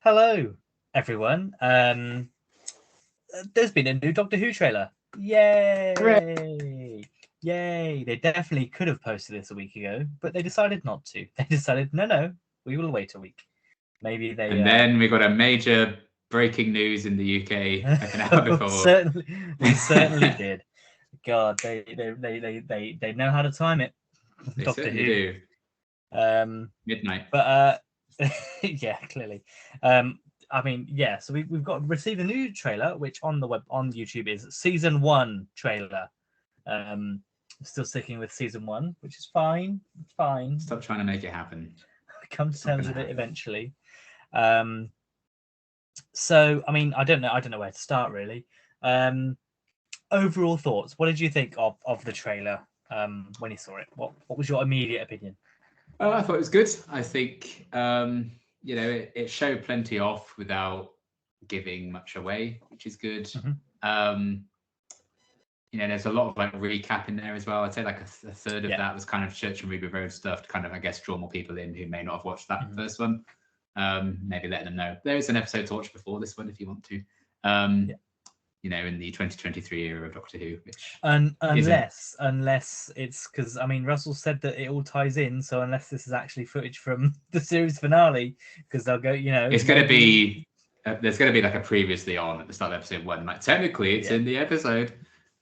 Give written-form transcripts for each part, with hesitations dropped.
Hello, everyone. There's been a new Doctor Who trailer. Yay! Yay! They definitely could have posted this a week ago, but they decided not to. They decided, no, we will wait a week. Maybe they. And then we got a major breaking news in the UK an hour before. we certainly did. God, they know how to time it. They Doctor certainly Who. do. Midnight. But yeah, clearly. I mean, yeah. So we've got received a new trailer, which on YouTube is season 1 trailer. Still sticking with season 1, which is fine. It's fine. Stop trying to make it happen. Come to terms with it eventually. So I mean, I don't know where to start really. Overall thoughts. What did you think of the trailer when you saw it? What was your immediate opinion? I thought it was good. I think it showed plenty off without giving much away, which is good. Mm-hmm. There's a lot of like recap in there as well. I'd say like a third of that was kind of Church and Ruby Road stuff to kind of, I guess, draw more people in who may not have watched that first one. Maybe letting them know there is an episode to watch before this one if you want to. In the 2023 era of Doctor Who, which unless it's because I mean Russell said that it all ties in, so unless this is actually footage from the series finale, because they'll go, it's going to be there's going to be like a previously on at the start of episode 1. Like technically, it's in the episode,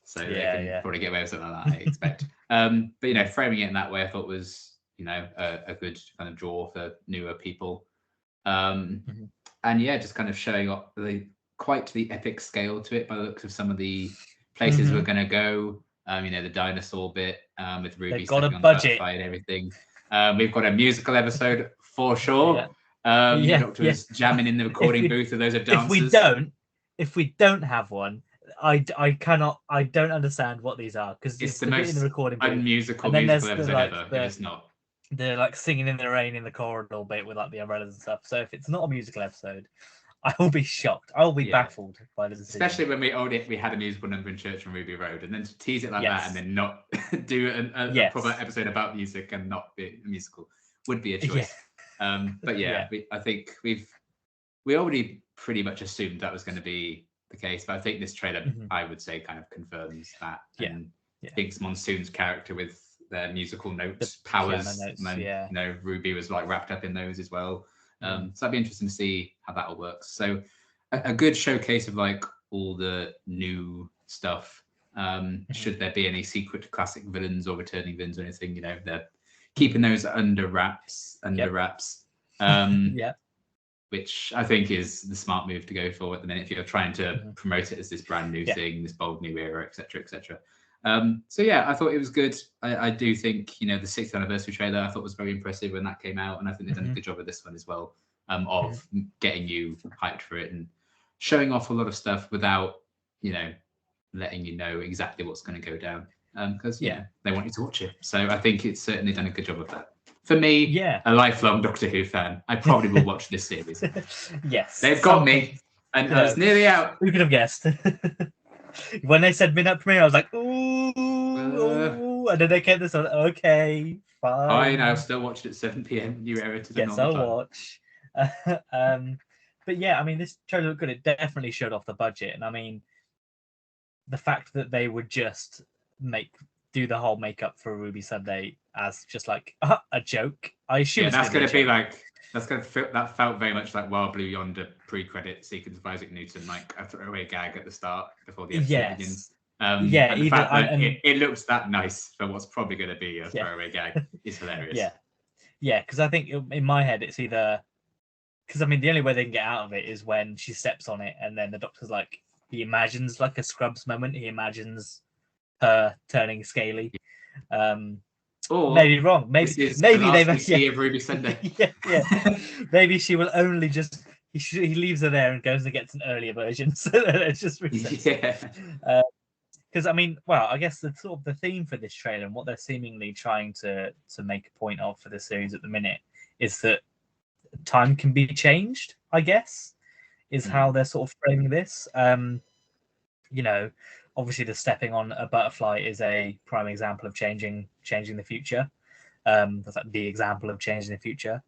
so they can probably get away with something like that. I expect. But framing it in that way, I thought was a good kind of draw for newer people, and just kind of showing up quite the epic scale to it by the looks of some of the places we're going to go. The dinosaur bit with Ruby got a on budget and everything. We've got a musical episode for sure. Doctor's jamming in the recording booth with those of dancers. If we don't have one, I don't understand what these are, because it's the most in the recording booth. Unmusical musical episode ever. It's not. They're like singing in the rain in the corridor bit with like the umbrellas and stuff. So if it's not a musical episode, I will be shocked. I will be baffled by the decision. Especially when we had a musical number in Church and Ruby Road, and then to tease it like that and then not do a proper episode about music and not be a musical would be a choice. I think we already pretty much assumed that was going to be the case, but I think this trailer, I would say, kind of confirms that. And Biggs Monsoon's character with their musical notes, powers, and Ruby was like wrapped up in those as well. So that'd be interesting to see how that all works. So a good showcase of like all the new stuff. Should there be any secret classic villains or returning villains or anything, they're keeping those under wraps. Which I think is the smart move to go for at the minute if you're trying to promote it as this brand new thing, this bold new era, etc., etc. I thought it was good. I do think the 6th anniversary trailer I thought was very impressive when that came out, and I think they've done a good job of this one as well, of getting you hyped for it and showing off a lot of stuff without letting you know exactly what's going to go down, because they want you to watch it. So I think it's certainly done a good job of that. For me, a lifelong Doctor Who fan, I probably will watch this series. Yes, they've got me, and I was nearly out. Who could have guessed? When they said midnight premiere, I was like, ooh, and then they kept this on. Okay, fine. I'll still watch it at 7 p.m. New era to the yes, I'll watch. But yeah, I mean, this trailer looked good. It definitely showed off the budget, and I mean, the fact that they would just do the whole makeup for Ruby Sunday as just like a joke. I assume that's going to be like. That felt very much like Wild Blue Yonder pre-credit sequence of Isaac Newton, like a throwaway gag at the start before the episode begins. And the fact that it looks that nice for what's probably going to be a throwaway gag is hilarious. Yeah, because I think in my head it's either because I mean the only way they can get out of it is when she steps on it, and then the Doctor's like he imagines like a Scrubs moment. He imagines her turning scaly. Or maybe wrong. Maybe they've see of Ruby Sunday. Maybe she will only just he leaves her there and goes and gets an earlier version. So it's just because I mean, well, I guess the sort of the theme for this trailer and what they're seemingly trying to make a point of for the series at the minute is that time can be changed. I guess is how they're sort of framing this. Obviously, the stepping on a butterfly is a prime example of changing the future. That's like the example of changing the future.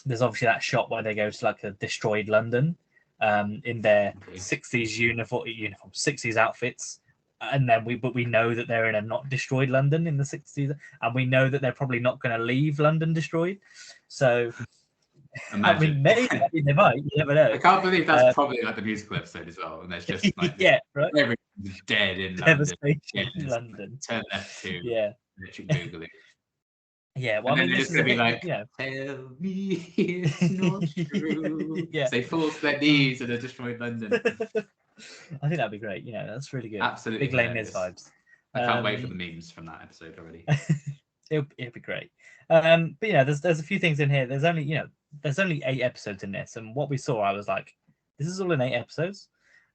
there's obviously that shot where they go to like a destroyed London, in their 60s uniform, 60s outfits, and then we know that they're in a not destroyed London in the 60s, and we know that they're probably not going to leave London destroyed. So imagine. I mean, maybe they might. You never know. I can't believe that's probably like the musical episode as well, and there's just like yeah, right. Everyone's dead in London. Turn left to Electric Boogaloo. Yeah, well, and I mean, then this they're just is gonna be like, tell me it's not true. Yeah, they fall to their knees in a destroyed London. I think that'd be great. That's really good. Absolutely, big Les Mis vibes. I can't wait for the memes from that episode already. It'll be great. But there's a few things in here. There's only 8 episodes in this, and what we saw, I was like, this is all in 8 episodes.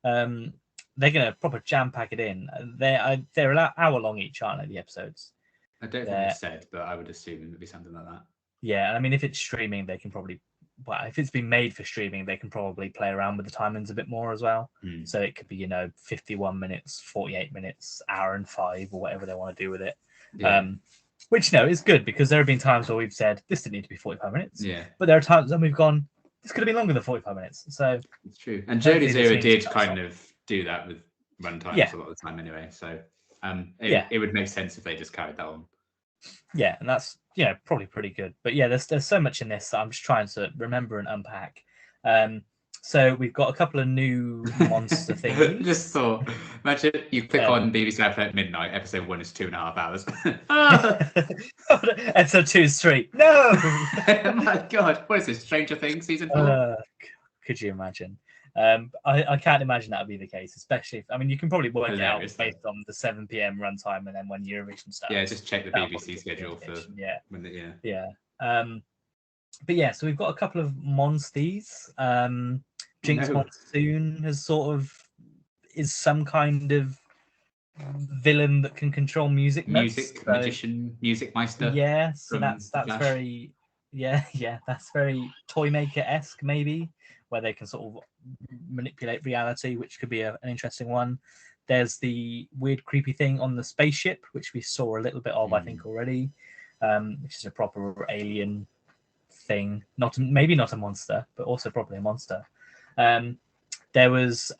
They're gonna proper jam pack it in. They're an hour long each, aren't they? The episodes. I don't think they said, but I would assume it would be something like that. Yeah, and I mean, if it's streaming, they can probably. Well, if it's been made for streaming, they can probably play around with the timings a bit more as well. So it could be 51 minutes, 48 minutes, hour and 5, or whatever they want to do with it. Yeah. Which is good, because there have been times where we've said this didn't need to be 45 minutes. Yeah. But there are times when we've gone, this could have been longer than 45 minutes. So it's true. And Jodie's era did kind of do that with runtimes a lot of the time anyway. So it would make sense if they just carried that on. Yeah, and that's probably pretty good. But yeah, there's so much in this that I'm just trying to remember and unpack. So we've got a couple of new monster things. Just thought, imagine you click on BBC iPlayer at midnight. Episode 1 is 2.5 hours. Episode 2 is 3. No. Oh my God, what is this? Stranger Things season 4? Could you imagine? I can't imagine that would be the case, especially if, you can probably work it out based on the 7 p.m. runtime and then when Eurovision starts. Yeah, just check the BBC schedule for But yeah, so we've got a couple of monsties. Jinx Monsoon is some kind of villain that can control music magician, music meister. Yeah, so that's very that's very Toymaker-esque, maybe, where they can sort of manipulate reality, which could be an interesting one. There's the weird creepy thing on the spaceship, which we saw a little bit of I think already, which is a proper alien thing, maybe not a monster, but also probably a monster. There was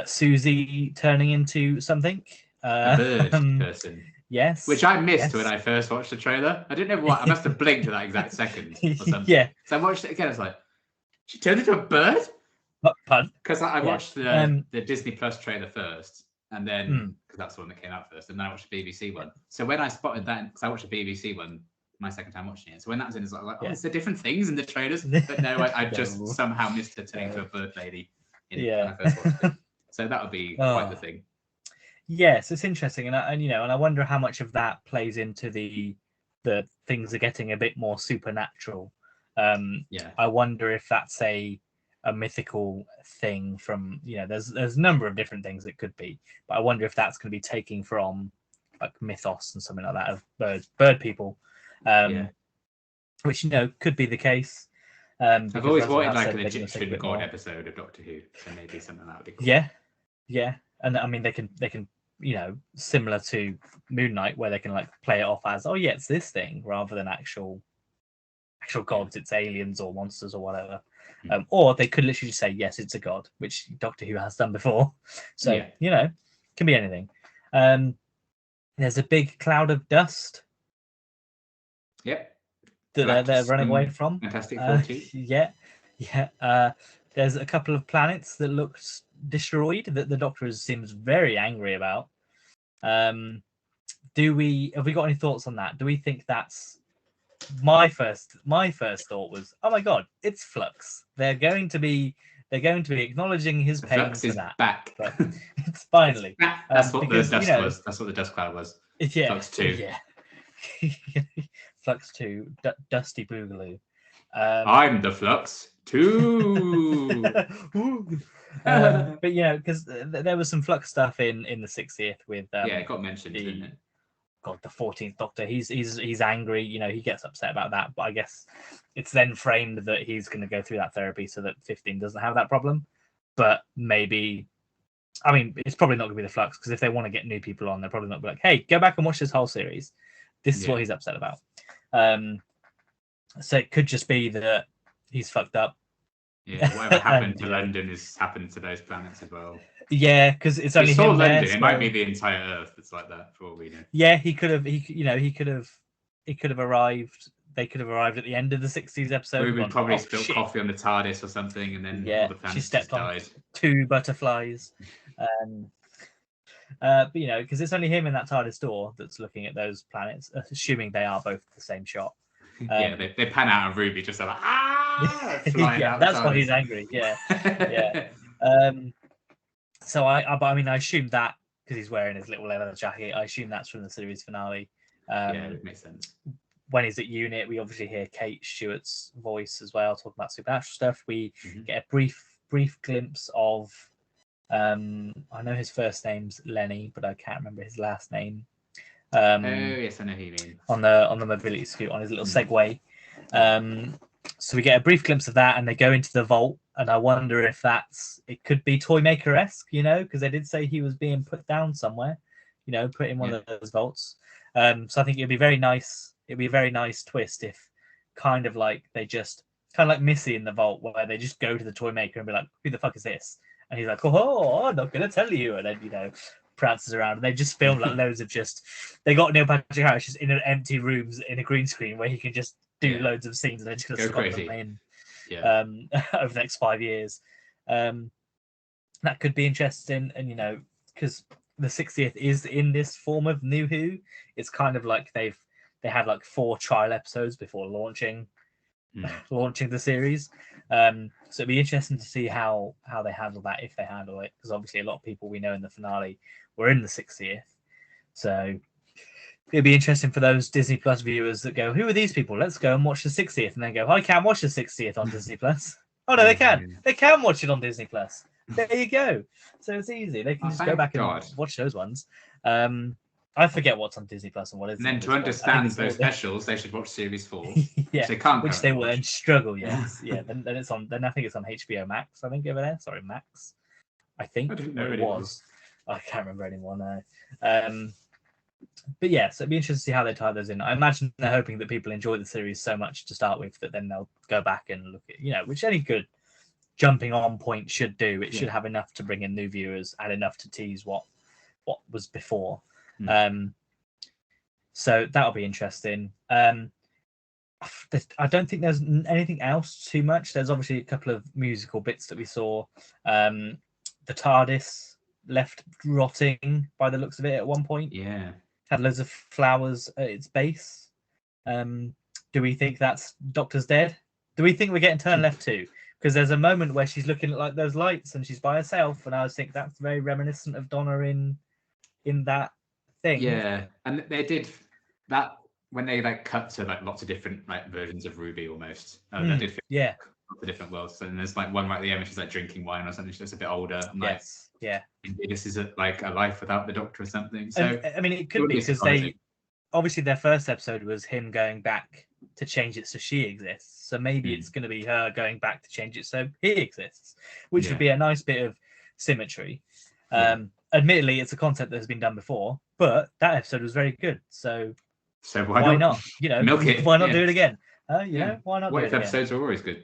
Susie turning into something, a bird person. Yes, which I missed when I first watched the trailer. I didn't know what. I must have blinked at that exact second or something. Yeah. So I watched it again. I was like, she turned into a bird. Pardon? Because I watched the Disney Plus trailer first, and then because that's the one that came out first, and then I watched the BBC one. So when I spotted that, because I watched the BBC one my second time watching it, so when that was in, it's like, oh, is there different things in the trailers? But no, I just somehow missed her turning into a bird lady when I first watched it. So that would be quite the thing. Yes, it's interesting, and I wonder how much of that plays into the things are getting a bit more supernatural. I wonder if that's a mythical thing from there's a number of different things it could be, but I wonder if that's going to be taking from like mythos and something like that of bird people, which could be the case. I've always wanted like an Egyptian god episode of Doctor Who, so maybe something that would be cool. Yeah, and I mean they can similar to Moon Knight, where they can like play it off as it's this thing rather than actual gods. It's aliens or monsters or whatever. Or they could literally just say yes, it's a god, which Doctor Who has done before. So can be anything. There's a big cloud of dust. Yep. That they're running away from. Fantastic 40. There's a couple of planets that look destroyed that the Doctor seems very angry about. Have we got any thoughts on that? Do we think that's my first thought was, oh my God, it's Flux. They're going to be acknowledging his pain. Flux is that. back. But it's finally. That's what the dust was. That's what the dust cloud was. Yeah. Flux 2. Yeah. Flux 2, Dusty Boogaloo. I'm the Flux 2. But because there was some Flux stuff in the 60th with it got mentioned, didn't it? God, the 14th Doctor. He's angry. He gets upset about that. But I guess it's then framed that he's going to go through that therapy so that 15 doesn't have that problem. But maybe, it's probably not going to be the Flux, because if they want to get new people on, they're probably not going to be like, hey, go back and watch this whole series. This is what he's upset about. So it could just be that he's fucked up. Yeah, whatever happened to London has happened to those planets as well. Yeah, because it's only him London. there. It might be the entire Earth that's like that, for all we know. Yeah, he could have. He could have arrived. They could have arrived at the end of the 60s episode. We would probably spill coffee on the Tardis or something, and then all the planets she stepped just on died. 2 butterflies. But because it's only him in that TARDIS door that's looking at those planets, assuming they are both the same shot. Yeah, they pan out and Ruby just like flying out. That's why he's angry. Yeah. So I assume that because he's wearing his little leather jacket, I assume that's from the series finale. It makes sense. When he's at unit, we obviously hear Kate Stewart's voice as well, talking about supernatural stuff. We get a brief glimpse of. I know his first name's Lenny, but I can't remember his last name. Yes, I know who you mean. On the mobility suit, on his little Segway. So we get a brief glimpse of that, and they go into the vault, and I wonder if it could be Toymaker-esque, because they did say he was being put down somewhere, put in one of those vaults. So I think it'd be very nice. It'd be a very nice twist if kind of like Missy in the vault, where they just go to the Toymaker and be like, "Who the fuck is this?" And he's like, "Oh, I'm not gonna tell you." And then prances around, and they just film like loads of they got Neil Patrick Harris just in an empty rooms in a green screen where he can just do loads of scenes, and they're just gonna slot them in over the next 5 years. That could be interesting, and because the 60th is in this form of New Who, it's kind of like they had like 4 trial episodes before launching the series. So it'd be interesting to see how they handle that, if they handle it, because obviously a lot of people we know in the finale were in the 60th. So it'd be interesting for those Disney Plus viewers that go, "Who are these people? Let's go and watch the 60th," and then go, "I can't watch the 60th on Disney Plus." Oh no, they can. They can watch it on Disney Plus. There you go. So it's easy. They can just go back and watch those ones. I forget what's on Disney Plus and what isn't. And then to understand those specials, they should watch Series 4. Which they will then struggle. Yes, Then it's on. Then I think it's on HBO Max. I think over there. Sorry, Max. I think I didn't know it was. I can't remember anymore now. But yeah, so it'd be interesting to see how they tie those in. I imagine they're hoping that people enjoy the series so much to start with that then they'll go back and look at, which any good jumping on point should do. It should have enough to bring in new viewers and enough to tease what was before. So that'll be interesting. I don't think there's anything else too much. There's obviously a couple of musical bits that we saw. The TARDIS left rotting by the looks of it at one point. Had loads of flowers at its base. Do we think that's Doctor's dead? Do we think we're getting turned left too? Because there's a moment where she's looking at like those lights and she's by herself, and I think that's very reminiscent of Donna in that thing. Yeah, and they did that when they cut to lots of different versions of Ruby almost. That did fit lots of different worlds. And there's one right at the end where she's drinking wine or something. She looks a bit older. Maybe this is a life without the Doctor or something. So I mean, it could be because they obviously their first episode was him going back to change it so she exists. So maybe it's going to be her going back to change it so he exists, which would be a nice bit of symmetry. Admittedly, it's a concept that has been done before, but that episode was very good. So why not? Milk it. Why not do it again? Why not? What if episodes are always good?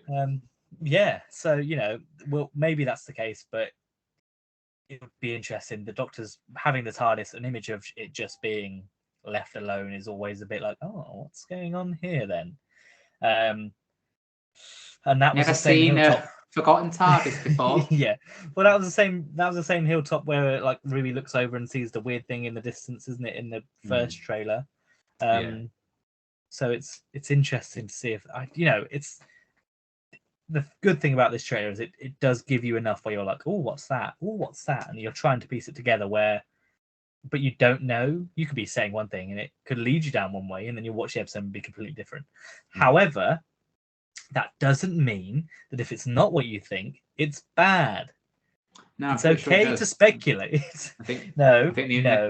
So well, maybe that's the case, but it would be interesting. The Doctor's having the TARDIS, an image of it just being left alone is always a bit like, oh, what's going on here then? And that was never seen a forgotten TARDIS before. Well, that was the same hilltop where Ruby looks over and sees the weird thing in the distance, isn't it, in the first trailer? So it's interesting to see if it's the good thing about this trailer is it does give you enough where you're like, oh, what's that? Oh, what's that? And you're trying to piece it together but you don't know. You could be saying one thing and it could lead you down one way, and then you watch the episode and be completely different. However, that doesn't mean that if it's not what you think, it's bad. No, it's okay to speculate. I think the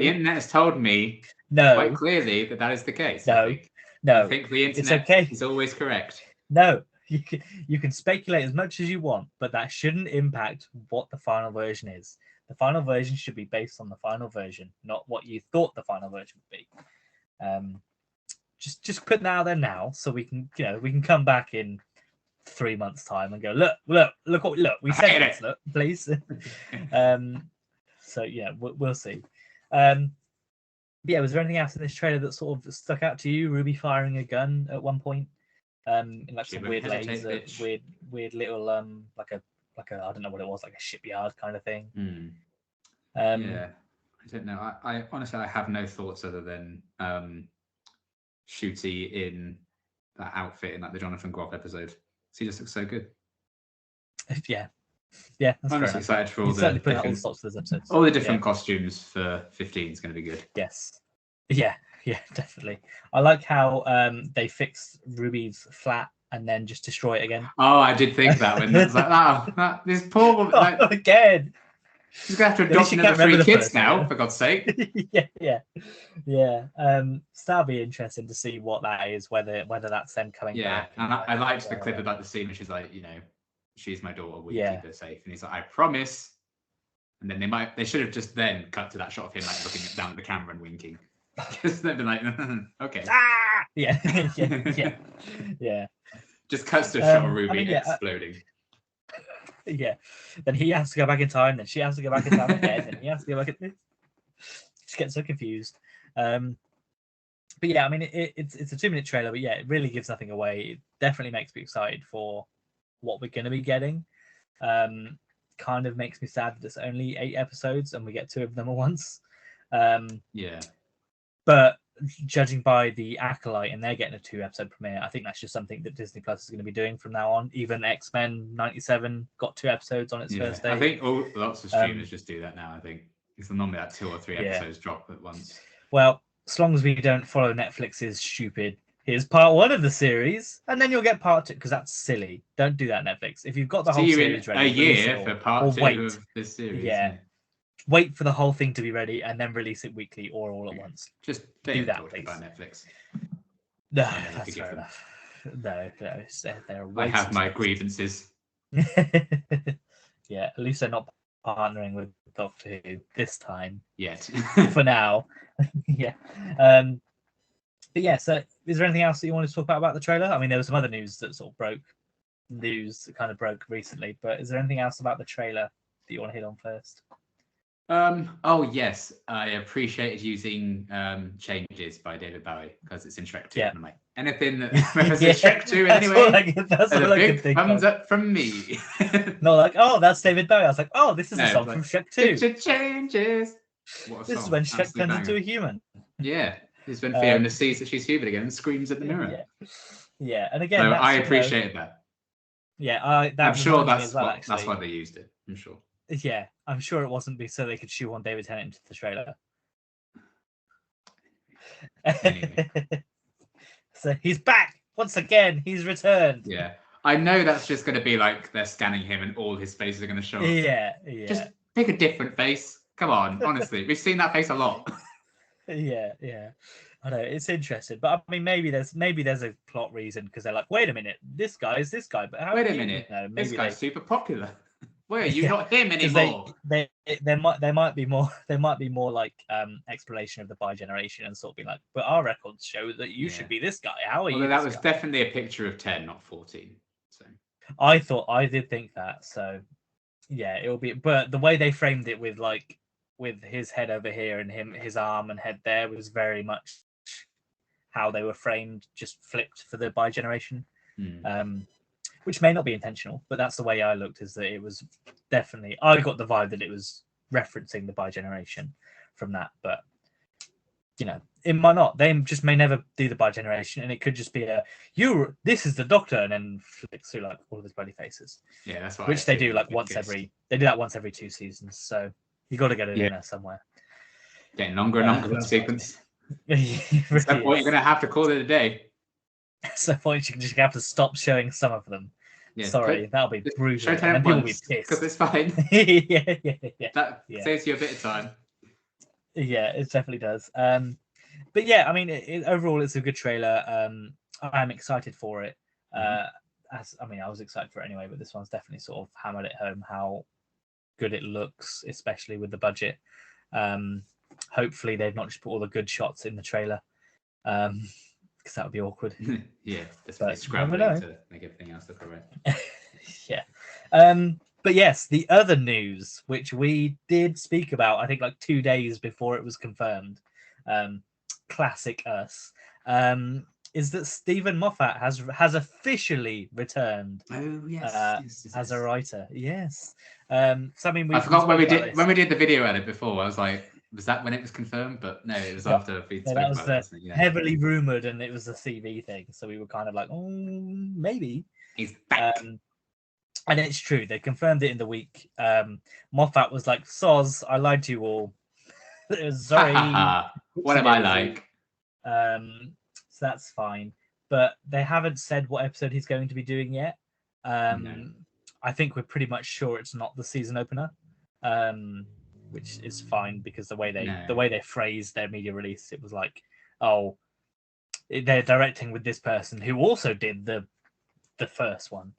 internet has told me quite clearly that is the case. I think the internet is always correct. No, you can speculate as much as you want, but that shouldn't impact what the final version is. The final version should be based on the final version, not what you thought the final version would be. just put that out there now, so we can we can come back in 3 months' time and go look we said this, look please. So yeah, we'll see. But yeah, was there anything else in this trailer that sort of stuck out to you? Ruby firing a gun at one point, in like some weird laser, weird little like a I don't know what it was, like a shipyard kind of thing. Yeah, I don't know. I honestly I have no thoughts other than Shooty in that outfit in like the Jonathan Groff episode. He just looks so good. Yeah, that's I'm just excited for all the different, all the different costumes for 15 is going to be good. Yes, yeah, definitely. I like how they fixed Ruby's flat and then just destroy it again. Oh, I did think that when it's like, this poor woman again. She's gonna have to adopt another 3 kids now, for God's sake. yeah. So that'll be interesting to see what that is, whether that's them coming back. Yeah, and I liked the clip about the scene where she's like, she's my daughter, will you keep her safe? And he's like, I promise. And then they should have just then cut to that shot of him like looking down at the camera and winking. Because they'd be like, okay. Ah! Yeah. Just cuts to a shot of Ruby exploding. Yeah. Then he has to go back in time, then she has to go back in time again, and he has to go back in. Just get so confused. But yeah, I mean, it's a 2-minute trailer, but yeah, it really gives nothing away. It definitely makes me excited for what we're going to be getting. Kind of makes me sad that it's only 8 episodes and we get 2 of them at once. But judging by the Acolyte and they're getting a 2-episode premiere, I think that's just something that Disney Plus is going to be doing from now on. Even X-Men 97 got 2 episodes on its first day. I think lots of streamers just do that now. I think it's normally that 2 or 3 episodes drop at once. Well, as long as we don't follow Netflix's stupid, here's part 1 of the series, and then you'll get part 2, because that's silly. Don't do that, Netflix. If you've got the whole series ready, a year for part 2 of this series. Yeah. Wait for the whole thing to be ready and then release it weekly or all at once. Just do that, please. About Netflix. No, that's fair enough. No, they're I have my grievances. Yeah, at least they're not partnering with Doctor Who this time. Yet. For now. Yeah. But yeah, so is there anything else that you want to talk about the trailer? I mean, there was some other news that sort of broke recently, but is there anything else about the trailer that you want to hit on first? Oh yes, I appreciated using Changes by David Bowie because it's in Shrek 2. Yeah. And I'm like, anything that references Shrek 2 anyway, that's all I can think thumbs up from me. Not like, oh, that's David Bowie. I was like, oh, this is a song from Shrek 2. Changes. This is when Shrek turns into a human. Yeah, this is when Fiona sees that she's human again and screams at the mirror. Yeah. And again, so I appreciated that. Yeah, I'm sure that's why they used it. I'm sure. Yeah, I'm sure it wasn't so they could shoehorn David Tennant into the trailer. Anyway. So he's back once again. He's returned. Yeah, I know that's just going to be like they're scanning him and all his faces are going to show up. Yeah. Just pick a different face. Come on, honestly, we've seen that face a lot. Yeah. I know it's interesting, but I mean, maybe there's a plot reason because they're like, wait a minute, this guy is this guy, but how? Wait a minute, this guy's super popular. Where are you not him anymore? There might be more like explanation of the bi-generation and sort of be like, but our records show that you should be this guy. How are you? That was definitely a picture of 10, not 14. So I did think that. So yeah, it will be. But the way they framed it with his head over here and his arm and head there was very much how they were framed, just flipped for the bi-generation. Which may not be intentional, but that's the way I looked, is that it was definitely, I got the vibe that it was referencing the bi-generation from that, but it might not. They just may never do the bi-generation, and it could just be this is the Doctor, and then flicks through like all of his bloody faces. Yeah, that's which they do like once every 2 seasons, so you got to get it in there somewhere. Getting longer and longer that sequence. At some point, you're going to have to call it a day. At some point, you just have to stop showing some of them. Yeah, sorry, that'll be brutal. And people will be pissed because it's fine. Yeah. That saves you a bit of time. Yeah, it definitely does. But yeah, I mean, overall, it's a good trailer. I'm excited for it. I was excited for it anyway, but this one's definitely sort of hammered it home how good it looks, especially with the budget. Hopefully, they've not just put all the good shots in the trailer. because that would be awkward. Yeah, just scrambling to make everything else look alright. Yeah. But yes, the other news, which we did speak about, I think like 2 days before it was confirmed, classic us, is that Steven Moffat has officially returned. Oh yes, as a writer. Yes. So I mean, I forgot when we did the video edit before. I was like, was that when it was confirmed? But no, it was after we spoke that was about it. Yeah. Heavily rumored, and it was a CV thing. So we were kind of like, oh, maybe he's back. And it's true. They confirmed it in the week. Moffat was like, "Soz, I lied to you all. Sorry." What am I like? So that's fine. But they haven't said what episode he's going to be doing yet. No. I think we're pretty much sure it's not the season opener, which is fine because the way they phrased their media release, it was like, "Oh, they're directing with this person who also did the first one."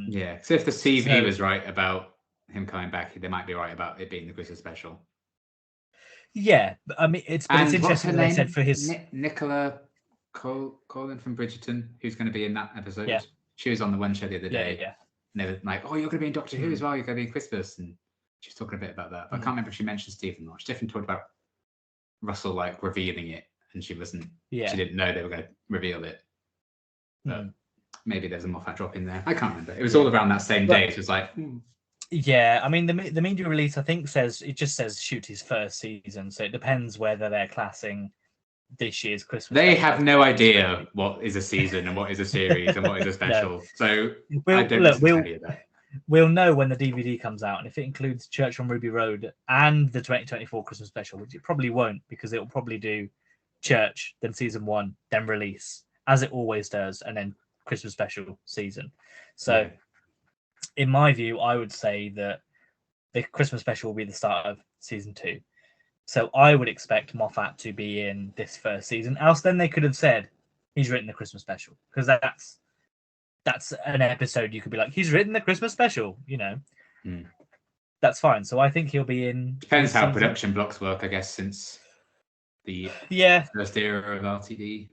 Yeah. So if the CV was right about him coming back, they might be right about it being the Christmas special. Yeah, I mean, it's interesting that they said for his Nicola Colin from Bridgerton, who's going to be in that episode. Yeah. She was on the one show the other day. Yeah. And they were like, "Oh, you're going to be in Doctor Who as well. You're going to be in Christmas," and she's talking a bit about that. But I can't remember if she mentioned Stephen or not. She definitely talked about Russell like revealing it, and she wasn't. Yeah. She didn't know they were going to reveal it. But maybe there's a Moffat drop in there. I can't remember. It was all around that same day. It was like. Yeah, I mean the media release I think says shoot his first season, so it depends whether they're classing this year's Christmas. They have no idea what is a season and what is a series and what is a special. No. So I don't tell you that. We'll know when the DVD comes out, and if it includes Church on Ruby Road and the 2024 Christmas special, which it probably won't, because it will probably do Church, then season 1, then release, as it always does, and then Christmas special season. So. Yeah. In my view, I would say that the Christmas special will be the start of season 2. So I would expect Moffat to be in this first season. Else, then they could have said he's written the Christmas special, because that's an episode you could be like, he's written the Christmas special, you know. That's fine. So I think he'll be in. Depends how production blocks work, I guess, since the first era of RTD.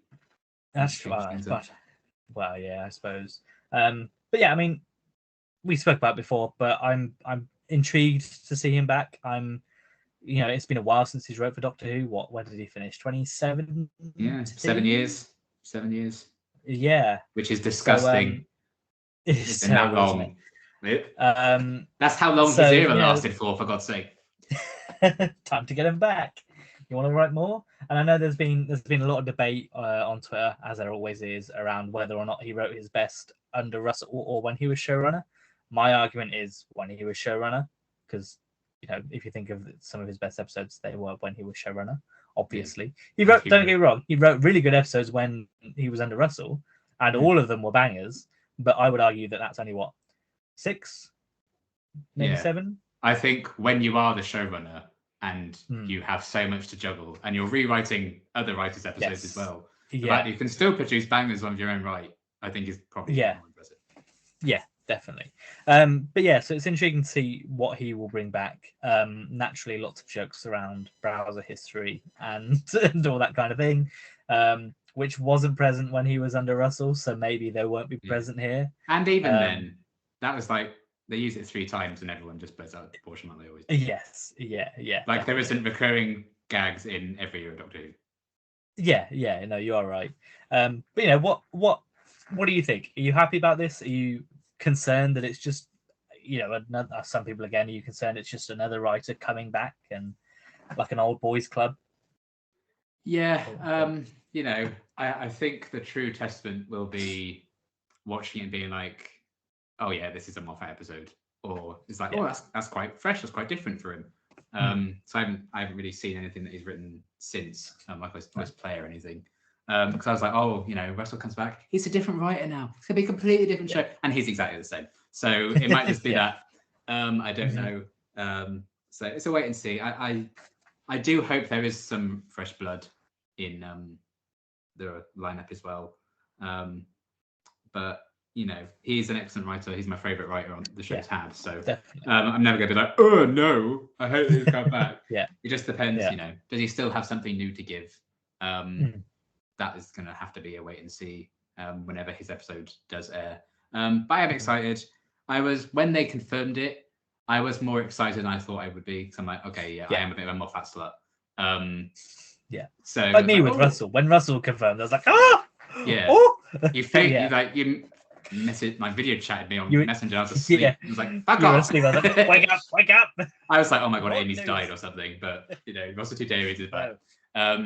That's right. Well, yeah, I suppose. But yeah, I mean. We spoke about it before, but I'm intrigued to see him back. It's been a while since he's wrote for Doctor Who. When did he finish? 27? Yeah, 7 years. 7 years. Yeah. Which is disgusting. It's been that long. That's how long his era lasted for God's sake. Time to get him back. You want to write more? And I know there's been a lot of debate on Twitter, as there always is, around whether or not he wrote his best under Russell or when he was showrunner. My argument is when he was showrunner, because if you think of some of his best episodes, they were when he was showrunner. Obviously, he wrote. Don't get me wrong, he wrote really good episodes when he was under Russell, and all of them were bangers. But I would argue that that's only 6, maybe 7. I think when you are the showrunner and you have so much to juggle, and you're rewriting other writers' episodes as well, the fact you can still produce bangers on your own right, I think is probably more impressive. Yeah. Definitely. But yeah, so it's intriguing to see what he will bring back. Naturally, lots of jokes around browser history and all that kind of thing, which wasn't present when he was under Russell, so maybe they won't be present here. And even then, that was like, they use it 3 times and everyone just blows out of proportion like they always do. Yes, yeah. Like, there isn't recurring gags in every year of Doctor Who. Yeah, no, you are right. But what do you think? Are you happy about this? Are you concerned that it's just some people again, are you concerned it's just another writer coming back and like an old boys club? I think the true testament will be watching it and being like, oh yeah, this is a Moffat episode, or it's like, oh, that's quite fresh, that's quite different for him. So I haven't really seen anything that he's written since, like I was play or anything. Because I was like, Russell comes back. He's a different writer now. It's going to be a completely different show. And he's exactly the same. So it might just be that. I don't know. So it's a wait and see. I do hope there is some fresh blood in the lineup as well. But, he's an excellent writer. He's my favourite writer on the show's had. So I'm never going to be like, oh, no, I hope he's come back. It just depends, does he still have something new to give? that is going to have to be a wait and see whenever his episode does air. But I am excited. When they confirmed it, I was more excited than I thought I would be. Because I'm like, okay, yeah, I am a bit of a Moffat slut. So like me with Russell. When Russell confirmed, I was like, oh! Yeah. Oh! You think you message my video chatted me on Messenger. I was asleep. I was like, fuck off. Asleep. I was like, wake up. I was like, oh my god, Amy's died or something. But Russell T Davies is back. I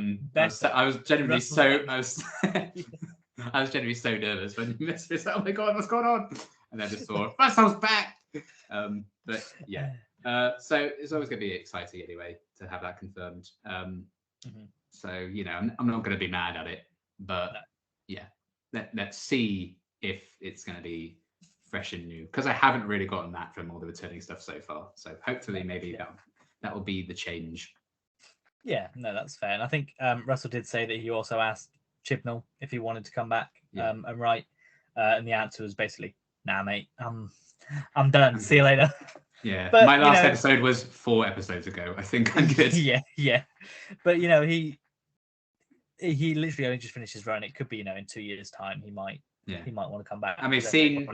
was genuinely I was genuinely so nervous when you messaged. Oh my god, what's going on? And then I just saw Russell's back. But yeah. So it's always going to be exciting anyway to have that confirmed. So I'm not going to be mad at it, but let's see if it's going to be fresh and new, because I haven't really gotten that from all the returning stuff so far. So hopefully maybe that will be the change. Yeah, no, that's fair. And I think Russell did say that he also asked Chibnall if he wanted to come back and write, and the answer was basically, nah, mate, I'm done. See you later. Yeah, but, my last episode was 4 episodes ago. I think I'm good. Yeah. But he literally only just finished his run. It could be in 2 years' time he might want to come back. And we've seen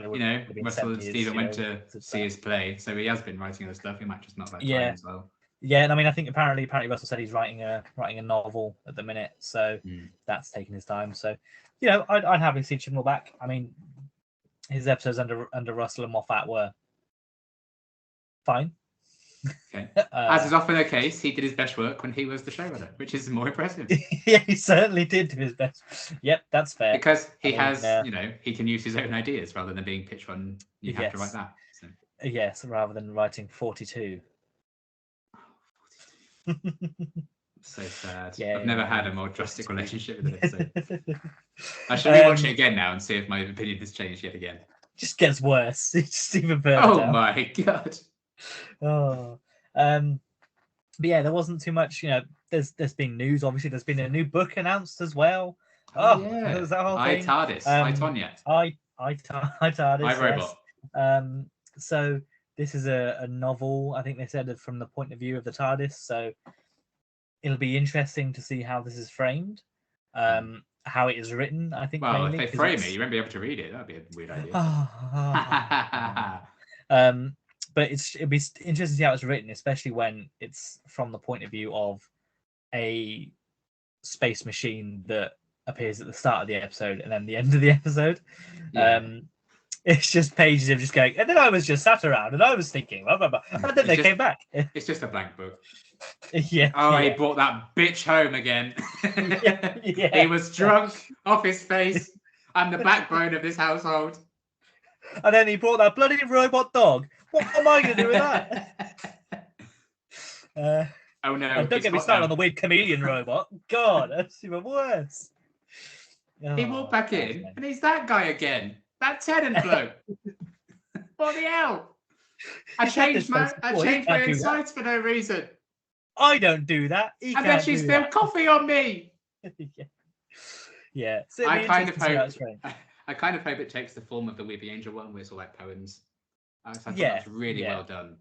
Russell and Steven went to see his play, so he has been writing other stuff. He might just not have time as well. Yeah, and I mean, I think apparently Russell said he's writing a novel at the minute, so that's taking his time. So, I'd happily see Chibnall back. I mean, his episodes under Russell and Moffat were fine. Okay. As is often the case, he did his best work when he was the showrunner, which is more impressive. Yeah, he certainly did do his best. Yep, that's fair. Because he he can use his own ideas rather than being pitched one. You have to write that. So. Yes, rather than writing 42. So sad. Yeah, I've never had a more drastic relationship with it. So. I should rewatch it again now and see if my opinion has changed yet again. Just gets worse. It's just even further down. My god. Oh. But yeah, there wasn't too much. There's been news. Obviously, there's been a new book announced as well. Yeah. There's that whole thing. Tardis. Tonya. Tardis. Robot. So this is a novel. I think they said it from the point of view of the TARDIS. So it'll be interesting to see how this is framed, how it is written. I think. Well, mainly, if they frame it, you won't be able to read it. That'd be a weird idea. But it'd be interesting to see how it's written, especially when it's from the point of view of a space machine that appears at the start of the episode and then the end of the episode. Yeah. It's just pages of just going, and then I was just sat around and I was thinking, blah, blah, blah, and then they came back. It's just a blank book. Yeah. Oh, he brought that bitch home again. Yeah. He was drunk off his face. I'm the backbone of this household. And then he brought that bloody robot dog. What am I going to do with that? Oh no! And don't get me started on the weird chameleon robot. God, that's even worse. He walked back in, and he's that guy again. That Tennant bloke. What the hell? I changed my insides for no reason. I don't do that. And then she spilled coffee on me. Yeah. So I kind of hope it takes the form of the Weeping Angel one, where it's all like poems. I thought that's really well done.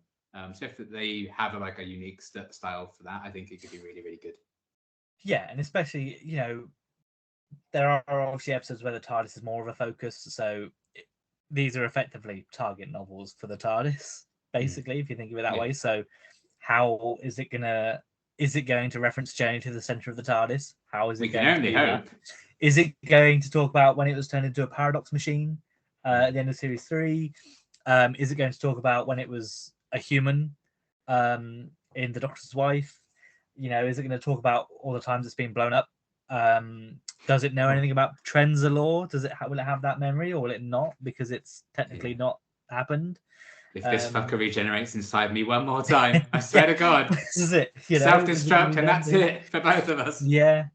So if they have a unique style for that, I think it could be really, really good. Yeah, and especially there are obviously episodes where the TARDIS is more of a focus. So these are effectively target novels for the TARDIS, basically, if you think of it that way. So how is it going to reference Journey to the Center of the TARDIS? How is it going to only hope. Is it going to talk about when it was turned into a paradox machine at the end of series 3? Is it going to talk about when it was a human in The Doctor's Wife? Is it going to talk about all the times it's been blown up? Does it know anything about Trenzalore? Will it have that memory, or will it not, because it's technically not happened? If this fucker regenerates inside me one more time, I swear to God, this is it. Self-destruct, and that's it for both of us. Yeah,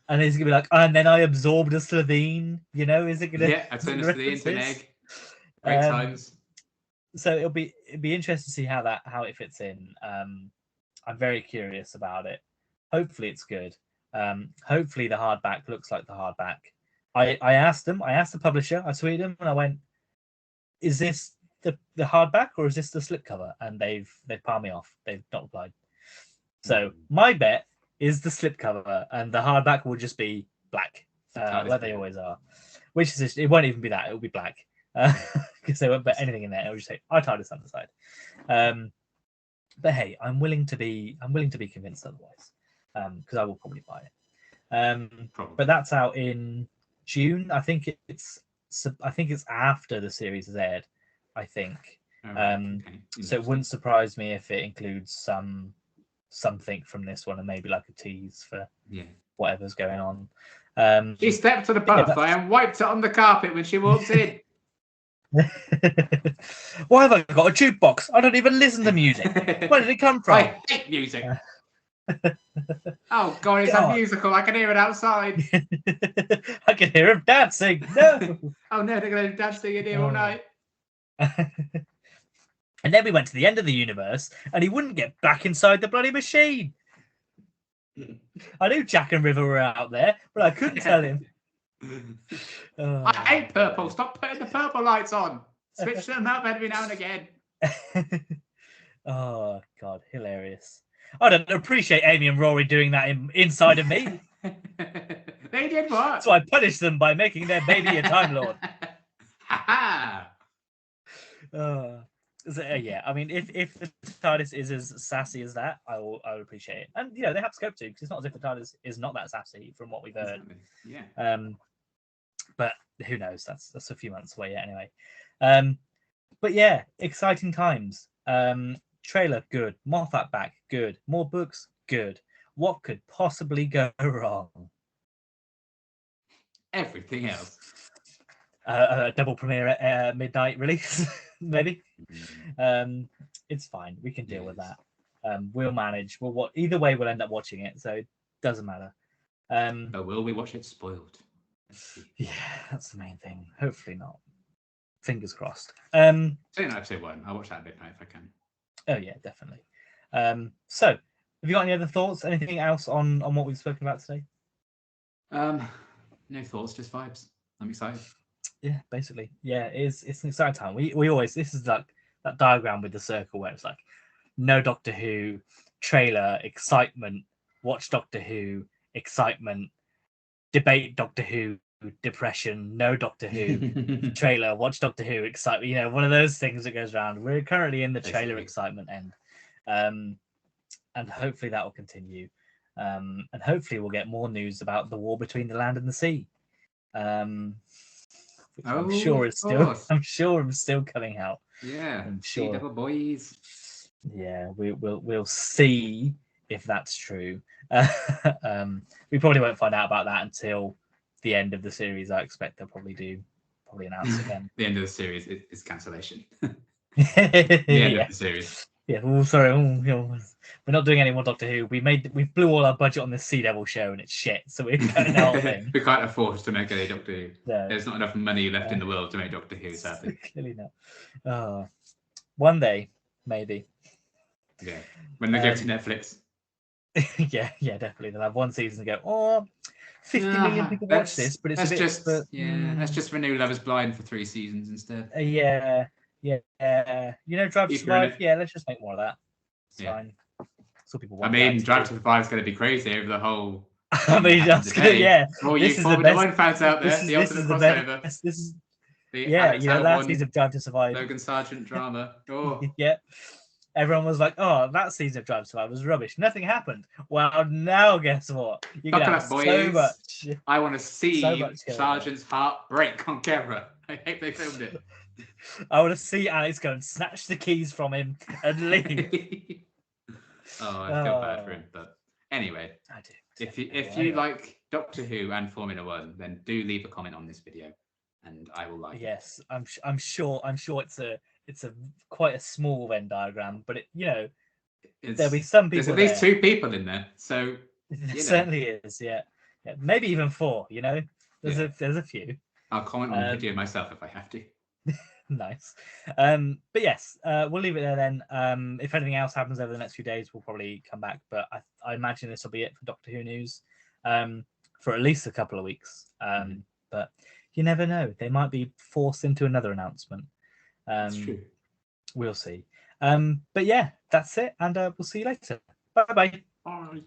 and it's gonna be like, and then I absorbed a Slovene. Is it gonna? Yeah, I turned a Slovene into an egg. Great times. So it'll be interesting to see how it fits in. I'm very curious about it. Hopefully it's good. Hopefully the hardback looks like the hardback. I asked the publisher, I tweeted them and I went, is this the hardback or is this the slipcover? And they've palmed me off. They've not replied. So my bet is the slipcover and the hardback will just be black like they always are. Which is just, it won't even be that; it will be black because they won't put anything in there. It will just say "I Tardis" on the side. But hey, I'm willing to be convinced otherwise, because I will probably buy it. But that's out in June. I think it's after the series has aired. I think. Okay. So it wouldn't surprise me if it includes something from this one and maybe like a tease for whatever's going on. She stepped to the path and wiped it on the carpet when she walks in. Why have I got a jukebox? I don't even listen to music. Where did it come from? I hate music. Oh God, it's a musical. I can hear it outside. I can hear him dancing. No. Oh no, they're going to dance in here all night. And then we went to the end of the universe, and he wouldn't get back inside the bloody machine. I knew Jack and River were out there, but I couldn't tell him. I hate purple. Stop putting the purple lights on. Switch them up every now and again. Oh God, hilarious! I don't appreciate Amy and Rory doing that inside of me. They did what? So I punished them by making their baby a Time Lord. So, yeah, I mean, if the TARDIS is as sassy as that, I will appreciate it. And they have scope to, because it's not as if the TARDIS is not that sassy from what we've heard. Yeah. But who knows? That's a few months away yet, anyway. But yeah, exciting times. Trailer, good. Moffat back, good. More books, good. What could possibly go wrong? Everything else. A double premiere at midnight release, maybe. It's fine. We can deal with that. We'll manage. Either way, we'll end up watching it, so it doesn't matter. But will we watch it spoiled? Yeah, that's the main thing. Hopefully not. Fingers crossed. Certainly episode 1. I'll watch that at midnight if I can. Oh yeah, definitely. So, have you got any other thoughts? Anything else on what we've spoken about today? No thoughts, just vibes. I'm excited. Yeah, basically. Yeah, it's an exciting time. We always, this is like that diagram with the circle where it's like no Doctor Who, trailer, excitement, watch Doctor Who, excitement, debate Doctor Who, depression, no Doctor Who, trailer, watch Doctor Who, excitement. One of those things that goes around. We're currently in the trailer excitement end. And hopefully that will continue. And hopefully we'll get more news about the war between the land and the sea. I'm sure I'm still coming out. Yeah, I'm sure. Sea boys. Yeah, we'll see if that's true. We probably won't find out about that until the end of the series. I expect they'll probably announce again. The end of the series is cancellation. The end of the series. Yeah, sorry. We're not doing any more Doctor Who. We blew all our budget on this Sea Devil show and it's shit. So we're cutting the whole thing. We can't afford to make any Doctor Who. No. There's not enough money left in the world to make Doctor Who, sadly. Clearly not. One day, maybe. Yeah, when they go to Netflix. yeah, definitely. They'll have one season and go, 50 million people watch this, but it's let's just renew Love Is Blind for 3 seasons instead. Yeah. Drive to Survive. Yeah, let's just make more of that. It's fine. So people want. Drive to Survive is going to be crazy over the whole. That's good. Yeah. All you Formula 1 fans out there, the ultimate crossover. This is. Last season of Drive to Survive. Logan Sargent drama. Oh. Yeah. Everyone was like, that season of Drive to Survive was rubbish. Nothing happened. Well, now guess what? You can have so much. I want to see Sargent's heart break on camera. I hope they filmed it. I want to see Alex go and snatch the keys from him and leave. I feel bad for him, but anyway, I do. If you like Doctor Who and Formula 1, then do leave a comment on this video, and I will like it. Yes, I'm sure it's a quite a small Venn diagram, but there'll be some people. There's at least 2 people in there, so it certainly is. Yeah, maybe even 4. There's a few. I'll comment on the video myself if I have to. Nice. But yes, we'll leave it there then. If anything else happens over the next few days, we'll probably come back. But I imagine this will be it for Doctor Who news for at least a couple of weeks. But you never know. They might be forced into another announcement. That's true. We'll see. But yeah, that's it. And we'll see you later. Bye-bye. Bye.